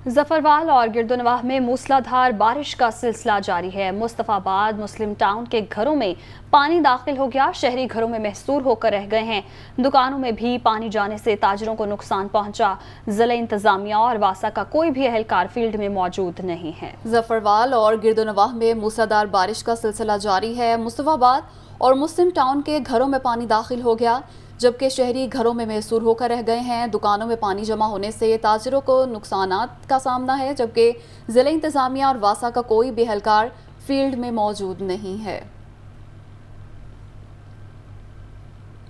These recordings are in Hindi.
जफरवाल और गिरदोनवाह में मूसलाधार बारिश का सिलसिला जारी है। मुस्तफाबाद मुस्लिम टाउन के घरों में पानी दाखिल हो गया। शहरी घरों में महसूर होकर रह गए हैं। दुकानों में भी पानी जाने से ताजिरों को नुकसान पहुंचा। जिला इंतजामिया और वासा का कोई भी एहलकार फील्ड में मौजूद नहीं है। जफरवाल और गिरदोनवाह में मूसलाधार बारिश का सिलसिला जारी है। मुस्तफाबाद और मुस्लिम टाउन के घरों में पानी दाखिल हो गया, जबकि शहरी घरों में महसूर होकर रह गए हैं। दुकानों में पानी जमा होने से ताजिरों को नुकसानात का सामना है, जबकि जिला इंतजामिया और वासा का कोई भी एहलकार फील्ड में मौजूद नहीं है।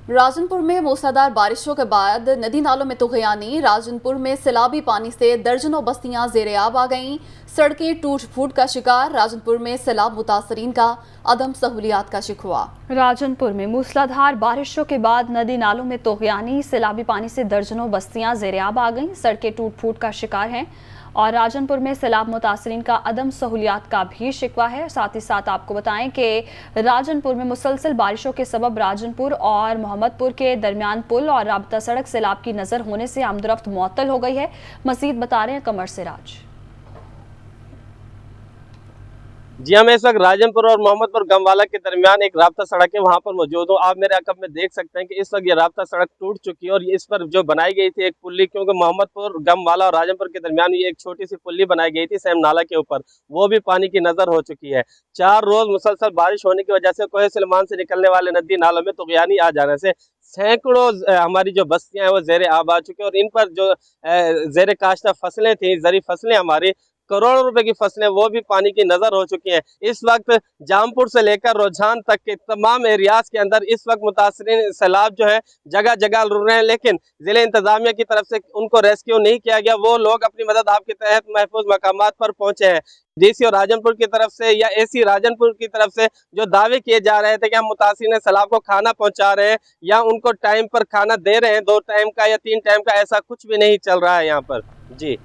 राजनपुर में मूसलाधार बारिशों के बाद नदी नालों में तुगयानी। राजनपुर में सैलाबी पानी से दर्जनों बस्तियां ज़ेर-ए-आब आ गईं। सड़कें टूट फूट का शिकार। राजनपुर में सैलाब मुतासरीन का अदम सहूलियात का शिकवा। राजनपुर में मूसलाधार बारिशों के बाद नदी नालों में तुगयानी। सैलाबी पानी से दर्जनों बस्तियां ज़ेर-ए-आब आ गईं। सड़कें टूट फूट का शिकार हैं और राजनपुर में सैलाब मुतासरीन का अदम सहूलियात का भी शिकवा है। साथ ही साथ आपको बताएं कि राजनपुर में मुसलसल बारिशों के सबब राजनपुर और मोहम्मदपुर के दरमियान पुल और राबता सड़क सैलाब की नजर होने से आमदरफ्त मुअत्तल हो गई है। मजीद बता रहे हैं कमर सिराज। जी हाँ, मैं इस वक्त राजनपुर और मोहम्मदपुर गमवाला के दरमियान एक राब्ता सड़क है, वहां पर मौजूद हूँ। आप मेरे अकब में देख सकते हैं कि इस वक्त ये राब्ता सड़क टूट चुकी है और इस पर जो बनाई गई थी एक पुल्ली, क्योंकि मोहम्मदपुर गमवाला और राजनपुर के दरमियान ये एक छोटी सी पुल्ली बनाई गई थी सेम नाला के ऊपर, वो भी पानी की नजर हो चुकी है। 4 रोज मुसलसल बारिश होने की वजह से कोहे सलमान से निकलने वाले नदी नालों में तुगयानी आ जाने से सैकड़ों हमारी जो बस्तियां हैं वो ज़ेर आब आ चुकी है और इन पर जो ज़ेर काश्ता फसलें थी, ज़री फसलें हमारी करोड़ों रुपए की फसलें, वो भी पानी की नजर हो चुकी हैं। इस वक्त जामपुर से लेकर रुझान तक के तमाम एरियाज के अंदर इस वक्त मुतासरीन सैलाब जो है जगह जगह रुक रहे हैं, लेकिन जिले इंतजामिया की तरफ से उनको रेस्क्यू नहीं किया गया। वो लोग अपनी मदद आपके तहत महफूज मकामात पर पहुंचे हैं। डीसी और राजनपुर की तरफ से या एसी राजनपुर की तरफ से जो दावे किए जा रहे थे कि हम मुतासरीन सैलाब को खाना पहुंचा रहे हैं या उनको टाइम पर खाना दे रहे हैं, 2 टाइम का या 3 टाइम का, ऐसा कुछ भी नहीं चल रहा है यहाँ पर। जी।